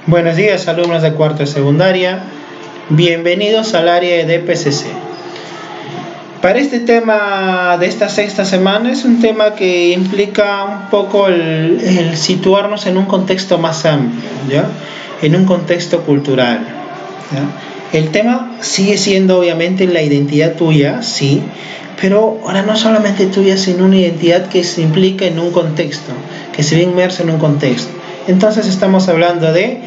Buenos días, alumnos de cuarto de secundaria. Bienvenidos al área de PCC. Para este tema de esta sexta semana es un tema que implica un poco el situarnos en un contexto más amplio, ¿ya? En un contexto cultural, ¿ya? El tema sigue siendo obviamente la identidad tuya, sí, pero ahora no solamente tuya, sino una identidad que se implica en un contexto, que se ve inmersa en un contexto. Entonces estamos hablando de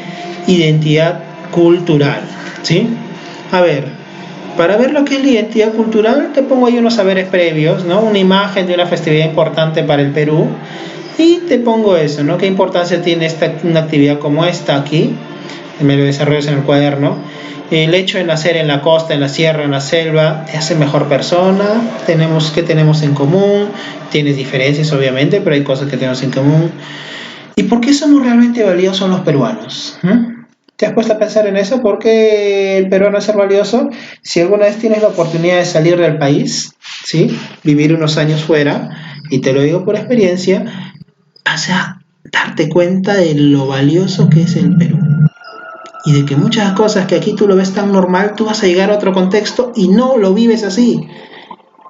identidad cultural, ¿sí? A ver, para ver lo que es la identidad cultural, te pongo ahí unos saberes previos, ¿no? Una imagen de una festividad importante para el Perú y te pongo eso, ¿no? ¿Qué importancia tiene una actividad como esta aquí? Me lo desarrollas en el cuaderno. El hecho de nacer en la costa, en la sierra, en la selva, te hace mejor persona. ¿Qué tenemos en común? Tienes diferencias, obviamente, pero hay cosas que tenemos en común. ¿Y por qué somos realmente valiosos los peruanos? ¿Te has puesto a pensar en eso? ¿Por qué el peruano es ser valioso? Si alguna vez tienes la oportunidad de salir del país, ¿sí? Vivir unos años fuera, y te lo digo por experiencia, vas a darte cuenta de lo valioso que es el Perú. Y de que muchas cosas que aquí tú lo ves tan normal, tú vas a llegar a otro contexto y no lo vives así.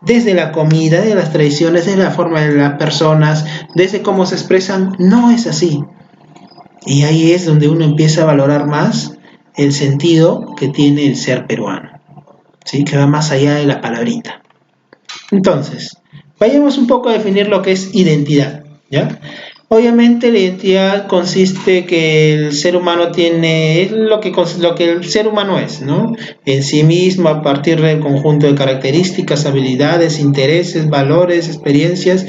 Desde la comida, de las tradiciones, de la forma de las personas, desde cómo se expresan, no es así. Y ahí es donde uno empieza a valorar más el sentido que tiene el ser peruano, ¿sí? Que va más allá de la palabrita. Entonces, vayamos un poco a definir lo que es identidad, ¿ya? Obviamente la identidad consiste que el ser humano tiene, es lo que el ser humano es, ¿no? En sí mismo, a partir del conjunto de características, habilidades, intereses, valores, experiencias,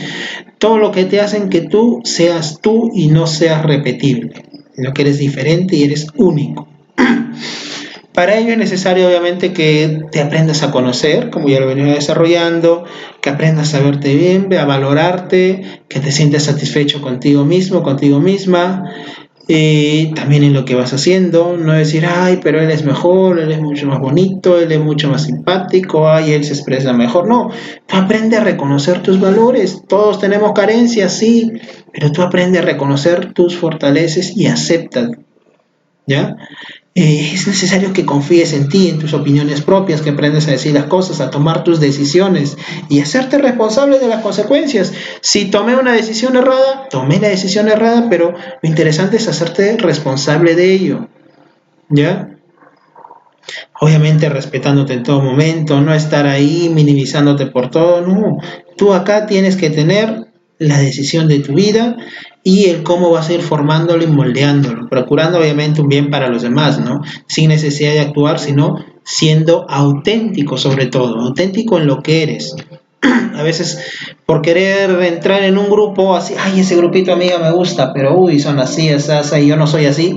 todo lo que te hacen que tú seas tú y no seas repetible, sino que eres diferente y eres único. Para ello es necesario obviamente que te aprendas a conocer, como ya lo venía desarrollando, que aprendas a verte bien, a valorarte, que te sientas satisfecho contigo mismo, contigo misma, también en lo que vas haciendo, no decir, ay, pero él es mejor, él es mucho más bonito, él es mucho más simpático, ay, él se expresa mejor. No, tú aprende a reconocer tus valores, todos tenemos carencias, sí, pero tú aprende a reconocer tus fortalezas y aceptas, ¿ya? Es necesario que confíes en ti, en tus opiniones propias, que aprendas a decir las cosas, a tomar tus decisiones y hacerte responsable de las consecuencias. Si tomé una decisión errada, tomé la decisión errada, pero lo interesante es hacerte responsable de ello, ¿ya? Obviamente respetándote en todo momento, no estar ahí minimizándote por todo, no. Tú acá tienes que tener la decisión de tu vida y el cómo vas a ir formándolo y moldeándolo, procurando obviamente un bien para los demás, ¿no? Sin necesidad de actuar, sino siendo auténtico sobre todo, auténtico en lo que eres. A veces por querer entrar en un grupo así, ay, ese grupito amiga me gusta, pero uy, son así, así, y yo no soy así,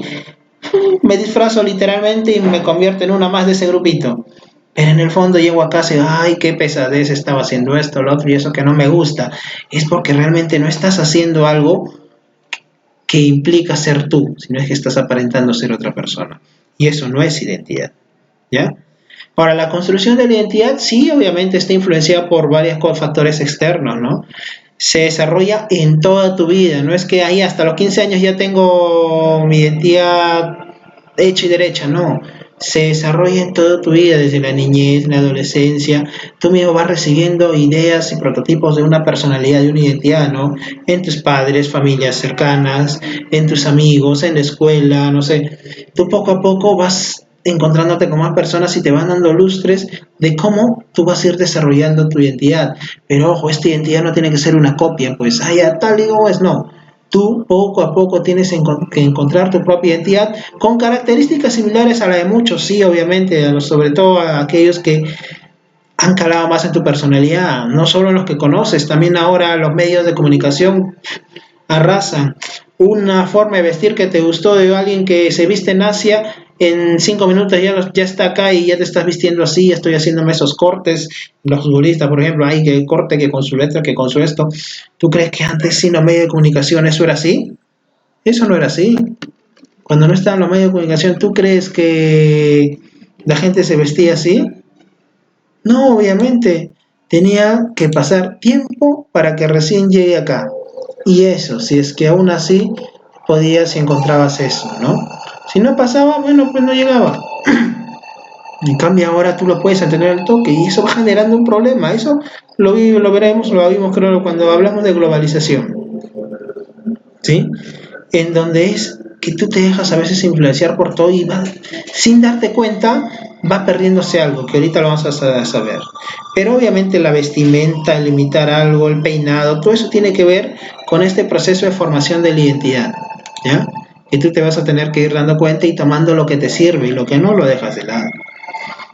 me disfrazo literalmente y me convierto en una más de ese grupito. Pero en el fondo llego a casa y, ay, qué pesadez, estaba haciendo esto, lo otro y eso que no me gusta. Es porque realmente no estás haciendo algo que implica ser tú, sino es que estás aparentando ser otra persona. Y eso no es identidad, ¿ya? Ahora, la construcción de la identidad sí, obviamente está influenciada por varios factores externos, ¿no? Se desarrolla en toda tu vida, no es que ahí hasta los 15 años ya tengo mi identidad hecha y derecha, no. Se desarrolla en toda tu vida, desde la niñez, la adolescencia. Tú mismo vas recibiendo ideas y prototipos de una personalidad, de una identidad, ¿no? En tus padres, familias cercanas, en tus amigos, en la escuela, no sé. Tú poco a poco vas encontrándote con más personas y te van dando lustres de cómo tú vas a ir desarrollando tu identidad. Pero ojo, esta identidad no tiene que ser una copia, pues, ay, a tal digo es no. Tú poco a poco tienes que encontrar tu propia identidad con características similares a la de muchos, sí, obviamente, sobre todo a aquellos que han calado más en tu personalidad, no solo en los que conoces, también ahora los medios de comunicación arrasan. Una forma de vestir que te gustó de alguien que se viste en Asia, en 5 minutos ya está acá y ya te estás vistiendo así, estoy haciéndome esos cortes, los futbolistas, por ejemplo, hay que corte, que con su letra, que con su esto. ¿Tú crees que antes sin los medios de comunicación eso era así? Eso no era así. Cuando no estaban los medios de comunicación, ¿tú crees que la gente se vestía así? No, obviamente. Tenía que pasar tiempo para que recién llegue acá. Y eso, si es que aún así podías y encontrabas eso, ¿no? Si no pasaba, bueno, pues no llegaba. En cambio ahora tú lo puedes entender al toque y eso va generando un problema. Eso lo veremos, lo vimos creo cuando hablamos de globalización, ¿sí? En donde es que tú te dejas a veces influenciar por todo y sin darte cuenta va perdiéndose algo, que ahorita lo vamos a saber. Pero obviamente la vestimenta, el imitar algo, el peinado, todo eso tiene que ver con este proceso de formación de la identidad, ¿ya? Que tú te vas a tener que ir dando cuenta y tomando lo que te sirve y lo que no lo dejas de lado.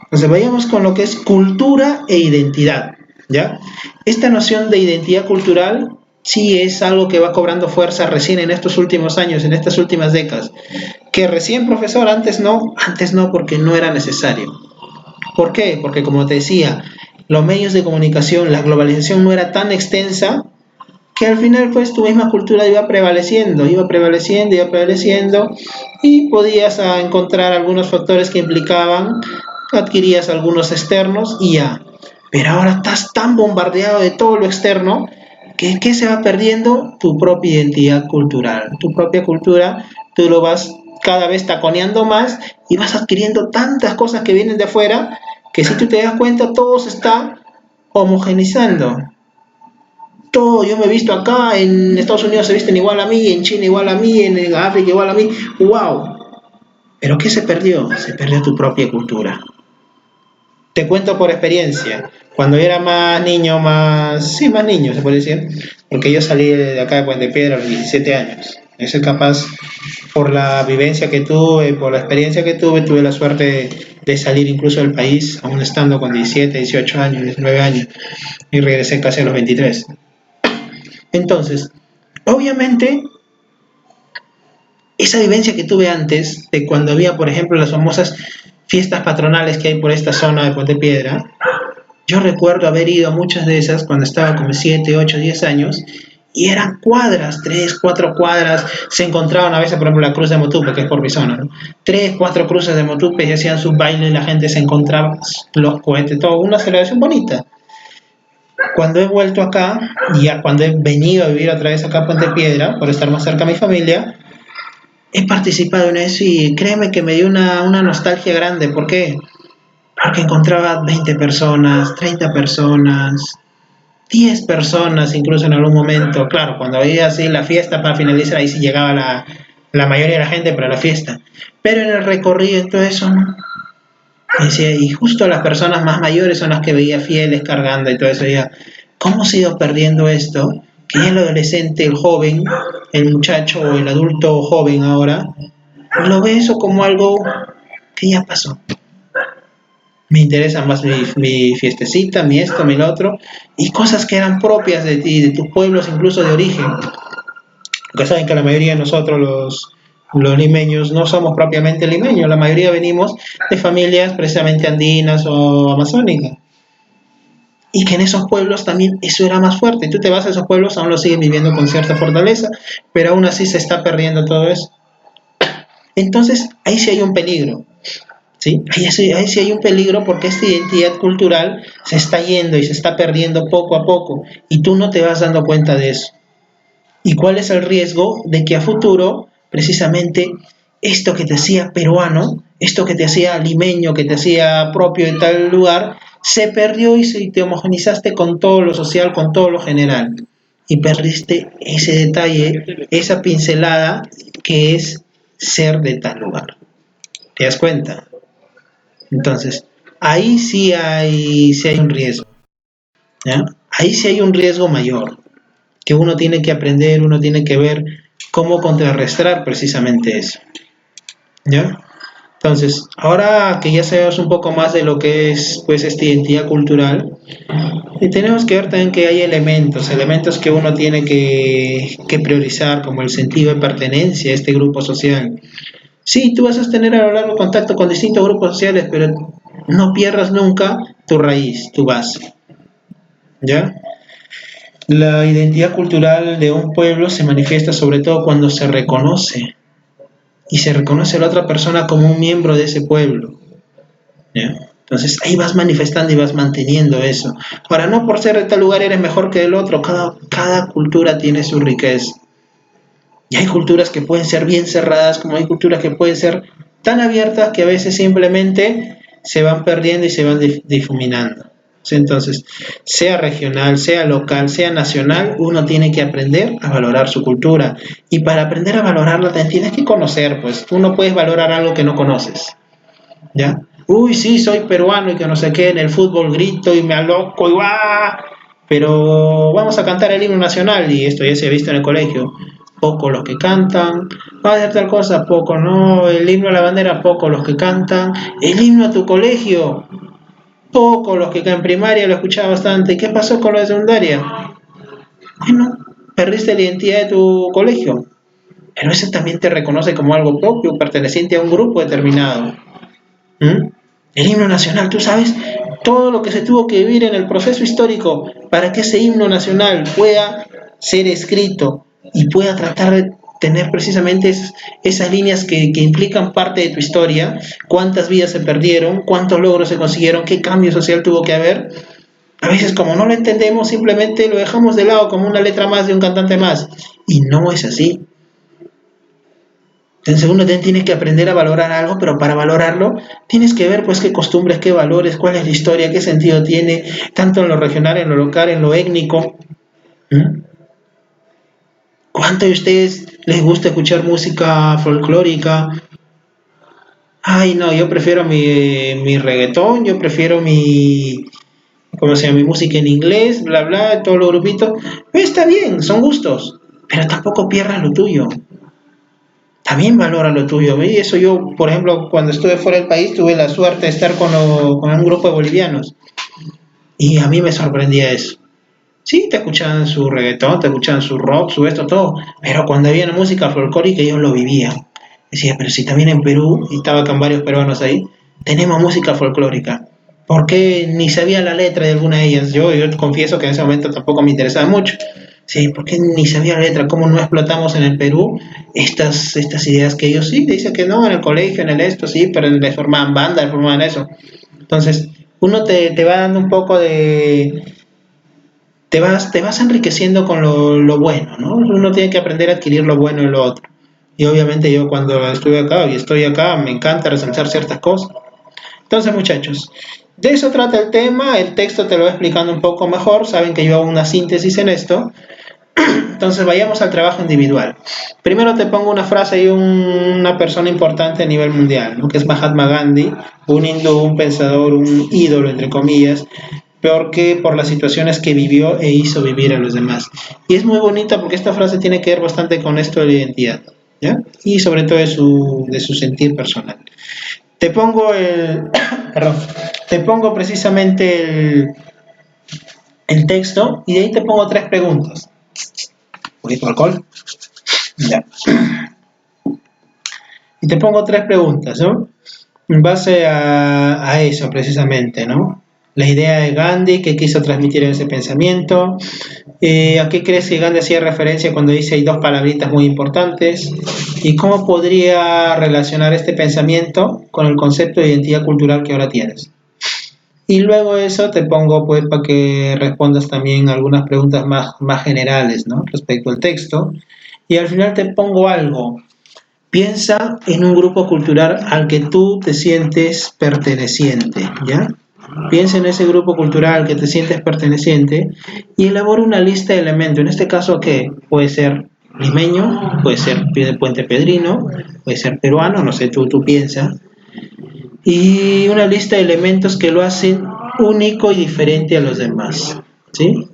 Entonces vayamos con lo que es cultura e identidad, ¿ya? Esta noción de identidad cultural sí es algo que va cobrando fuerza recién en estos últimos años, en estas últimas décadas. Que recién, profesor, antes no porque no era necesario. ¿Por qué? Porque como te decía, los medios de comunicación, la globalización no era tan extensa que al final pues tu misma cultura iba prevaleciendo, y podías encontrar algunos factores que implicaban, adquirías algunos externos y ya. Pero ahora estás tan bombardeado de todo lo externo que ¿qué se va perdiendo? Tu propia identidad cultural, tu propia cultura, tú lo vas cada vez taconeando más y vas adquiriendo tantas cosas que vienen de afuera que si tú te das cuenta todo se está homogenizando. Todo, yo me he visto acá, en Estados Unidos se visten igual a mí, en China igual a mí, en África igual a mí, wow. Pero ¿qué se perdió? Se perdió tu propia cultura. Te cuento por experiencia, cuando yo era más niño, sí, más niño se puede decir, porque yo salí de acá de Puente Piedra a los 17 años. Eso es capaz, por la vivencia que tuve, por la experiencia que tuve la suerte de salir incluso del país, aún estando con 17, 18 años, 19 años, y regresé casi a los 23. Entonces, obviamente, esa vivencia que tuve antes, de cuando había, por ejemplo, las famosas fiestas patronales que hay por esta zona de Puente Piedra, yo recuerdo haber ido a muchas de esas cuando estaba como 7, 8, 10 años, y eran cuadras, 3, 4 cuadras, se encontraban a veces, por ejemplo, la cruz de Motupe, que es por mi zona, ¿no? 3, 4 cruces de Motupe y hacían sus bailes, la gente se encontraba, los cohetes, todo, una celebración bonita. Cuando he vuelto acá, y ya cuando he venido a vivir otra vez acá a Puente Piedra, por estar más cerca de mi familia, he participado en eso y créeme que me dio una nostalgia grande. ¿Por qué? Porque encontraba 20 personas, 30 personas, 10 personas incluso en algún momento. Claro, cuando había así la fiesta para finalizar, ahí sí llegaba la mayoría de la gente para la fiesta. Pero en el recorrido y todo eso, ¿no? Y justo las personas más mayores son las que veía fieles cargando y todo eso. Ya, ¿cómo se ha ido perdiendo esto? Que ya el adolescente, el joven, el muchacho o el adulto joven ahora, lo ve eso como algo que ya pasó. Me interesa más mi fiestecita, mi esto, mi lo otro, y cosas que eran propias de ti, de tus pueblos, incluso de origen. Porque saben que la mayoría de nosotros, los limeños, no somos propiamente limeños, la mayoría venimos de familias precisamente andinas o amazónicas. Y que en esos pueblos también eso era más fuerte. Tú te vas a esos pueblos, aún lo siguen viviendo con cierta fortaleza, pero aún así se está perdiendo todo eso. Entonces, ahí sí hay un peligro. ¿Sí? Ahí sí hay un peligro porque esta identidad cultural se está yendo y se está perdiendo poco a poco y tú no te vas dando cuenta de eso. ¿Y cuál es el riesgo de que a futuro, precisamente, esto que te hacía peruano, esto que te hacía limeño, que te hacía propio en tal lugar, se perdió y te homogenizaste con todo lo social, con todo lo general? Y perdiste ese detalle, esa pincelada que es ser de tal lugar. ¿Te das cuenta? Entonces, ahí sí hay un riesgo, ¿ya? Ahí sí hay un riesgo mayor, que uno tiene que aprender, uno tiene que ver cómo contrarrestar precisamente eso, ¿ya? Entonces, ahora que ya sabemos un poco más de lo que es pues esta identidad cultural, y tenemos que ver también que hay elementos que uno tiene que priorizar, como el sentido de pertenencia a este grupo social. Sí, tú vas a tener a lo largo contacto con distintos grupos sociales, pero no pierdas nunca tu raíz, tu base, ¿ya? La identidad cultural de un pueblo se manifiesta sobre todo cuando se reconoce y se reconoce a la otra persona como un miembro de ese pueblo, ¿ya? Entonces ahí vas manifestando y vas manteniendo eso. Ahora, no por ser de tal lugar eres mejor que el otro, cada cultura tiene su riqueza, Y hay culturas que pueden ser bien cerradas, como hay culturas que pueden ser tan abiertas que a veces simplemente se van perdiendo y se van difuminando. Entonces, sea regional, sea local, sea nacional, uno tiene que aprender a valorar su cultura. Y para aprender a valorarla, te tienes que conocer, pues tú no puedes valorar algo que no conoces. ¿Ya? Uy, sí, soy peruano y que no sé qué, en el fútbol grito y me aloco y ¡guau! Pero vamos a cantar el himno nacional y esto ya se ha visto en el colegio. Poco los que cantan, va a hacer tal cosa, poco, no, el himno a la bandera, poco los que cantan, el himno a tu colegio, poco los que en primaria lo escuchaba bastante. ¿Qué pasó con lo de secundaria? Bueno, perdiste la identidad de tu colegio, pero eso también te reconoce como algo propio, perteneciente a un grupo determinado. ¿Mm? El himno nacional, tú sabes todo lo que se tuvo que vivir en el proceso histórico para que ese himno nacional pueda ser escrito y pueda tratar de tener precisamente esas líneas que implican parte de tu historia, cuántas vidas se perdieron, cuántos logros se consiguieron, qué cambio social tuvo que haber. A veces como no lo entendemos, simplemente lo dejamos de lado como una letra más de un cantante más. Y no es así. Entonces uno tiene que aprender a valorar algo, pero para valorarlo tienes que ver pues qué costumbres, qué valores, cuál es la historia, qué sentido tiene, tanto en lo regional, en lo local, en lo étnico. ¿Mm? ¿Cuánto de ustedes les gusta escuchar música folclórica? Ay, no, yo prefiero mi reggaetón, yo prefiero ¿cómo se llama? Mi música en inglés, bla, bla, todos los grupitos. Está bien, son gustos, pero tampoco pierdas lo tuyo. También valora lo tuyo. Y eso yo, por ejemplo, cuando estuve fuera del país, tuve la suerte de estar con un grupo de bolivianos. Y a mí me sorprendía eso. Sí, te escuchaban su reggaetón, te escuchaban su rock, su esto, todo. Pero cuando había una música folclórica, ellos lo vivían. Decía, pero si también en Perú, y estaba con varios peruanos ahí, tenemos música folclórica. ¿Por qué ni sabía la letra de alguna de ellas? Yo confieso que en ese momento tampoco me interesaba mucho. Sí, ¿por qué ni sabía la letra? ¿Cómo no explotamos en el Perú estas ideas que ellos sí? Dicen que no, en el colegio, en el esto, sí, pero les formaban banda, les formaban eso. Entonces, uno te va dando un poco de, te vas enriqueciendo con lo bueno, ¿no? Uno tiene que aprender a adquirir lo bueno y lo otro. Y obviamente yo cuando estuve acá y estoy acá, me encanta resaltar ciertas cosas. Entonces, muchachos, de eso trata el tema, el texto te lo voy explicando un poco mejor, saben que yo hago una síntesis en esto. Entonces, vayamos al trabajo individual. Primero te pongo una frase y una persona importante a nivel mundial, ¿no? Que es Mahatma Gandhi, un hindú, un pensador, un ídolo, entre comillas, peor que por las situaciones que vivió e hizo vivir a los demás. Y es muy bonita porque esta frase tiene que ver bastante con esto de la identidad, ¿ya? Y sobre todo de su sentir personal. Te pongo perdón, te pongo precisamente el texto y de ahí te pongo tres preguntas. Un poquito de alcohol. Ya. Y te pongo tres preguntas, ¿no? En base a eso precisamente, ¿no? La idea de Gandhi, que quiso transmitir en ese pensamiento. ¿A qué crees que Gandhi hacía referencia cuando dice hay dos palabritas muy importantes? ¿Y cómo podría relacionar este pensamiento con el concepto de identidad cultural que ahora tienes? Y luego eso te pongo pues para que respondas también algunas preguntas más generales, ¿no? Respecto al texto. Y al final te pongo algo. Piensa en un grupo cultural al que tú te sientes perteneciente, ¿ya? Piensa en ese grupo cultural al que te sientes perteneciente y elabora una lista de elementos. En este caso, ¿qué? Puede ser limeño, puede ser Puente Pedrino, puede ser peruano, no sé, tú piensas. Y una lista de elementos que lo hacen único y diferente a los demás, ¿sí?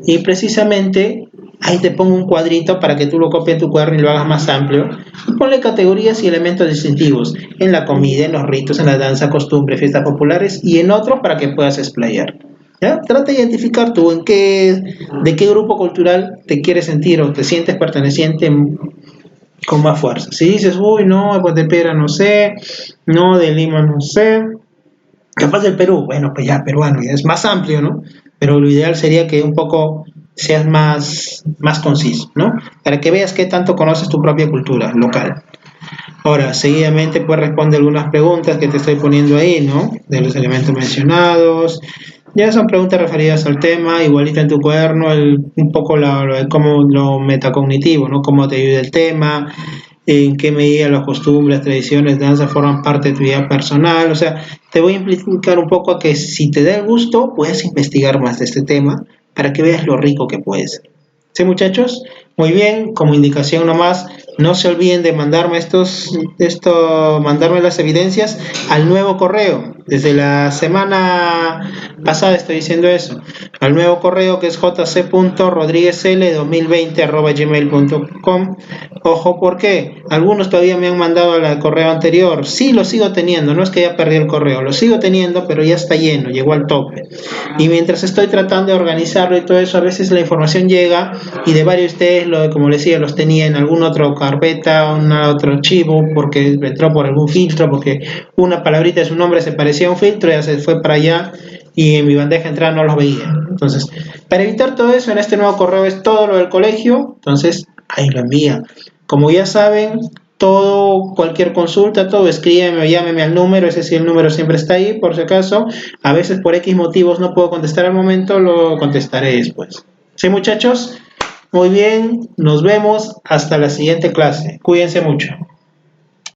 Y precisamente ahí te pongo un cuadrito para que tú lo copies en tu cuaderno y lo hagas más amplio. Y ponle categorías y elementos distintivos en la comida, en los ritos, en la danza, costumbres, fiestas populares y en otros para que puedas explayar. ¿Ya? Trata de identificar tú de qué grupo cultural te quieres sentir o te sientes perteneciente con más fuerza. Si dices, uy, no, pues de Pera no sé, no, de Lima no sé, capaz del Perú, bueno, pues ya, peruano, ya es más amplio, ¿no? Pero lo ideal sería que un poco seas más conciso, ¿no? Para que veas qué tanto conoces tu propia cultura local. Ahora, seguidamente pues responde algunas preguntas que te estoy poniendo ahí, ¿no? De los elementos mencionados, Ya son preguntas referidas al tema, igualita en tu cuaderno, un poco cómo lo metacognitivo, ¿no? Cómo te ayuda el tema, en qué medida las costumbres, tradiciones, danza forman parte de tu vida personal. O sea, te voy a implicar un poco a que si te da el gusto, puedes investigar más de este tema para que veas lo rico que puede ser. ¿Sí, muchachos? Muy bien, como indicación nomás, no se olviden de mandarme mandarme las evidencias al nuevo correo. Desde la semana pasada estoy diciendo eso. Al nuevo correo que es jc.rodriguezl2020@gmail.com. Ojo, ¿por qué? Algunos todavía me han mandado al correo anterior. Sí, lo sigo teniendo, no es que ya perdí el correo, lo sigo teniendo, pero ya está lleno, llegó al tope. Y mientras estoy tratando de organizarlo y todo eso, a veces la información llega y de varios de ustedes, como les decía, los tenía en alguna otra carpeta, otro archivo, porque entró por algún filtro, porque una palabrita de su nombre se parecía a un filtro, ya se fue para allá y en mi bandeja de entrada no los veía. Entonces, para evitar todo eso, en este nuevo correo es todo lo del colegio, entonces ahí lo envía. Como ya saben, todo, cualquier consulta, todo, escríbeme o llámeme al número, ese sí, el número siempre está ahí, por si acaso. A veces por X motivos no puedo contestar al momento, lo contestaré después. ¿Sí, muchachos? Muy bien, nos vemos hasta la siguiente clase. Cuídense mucho.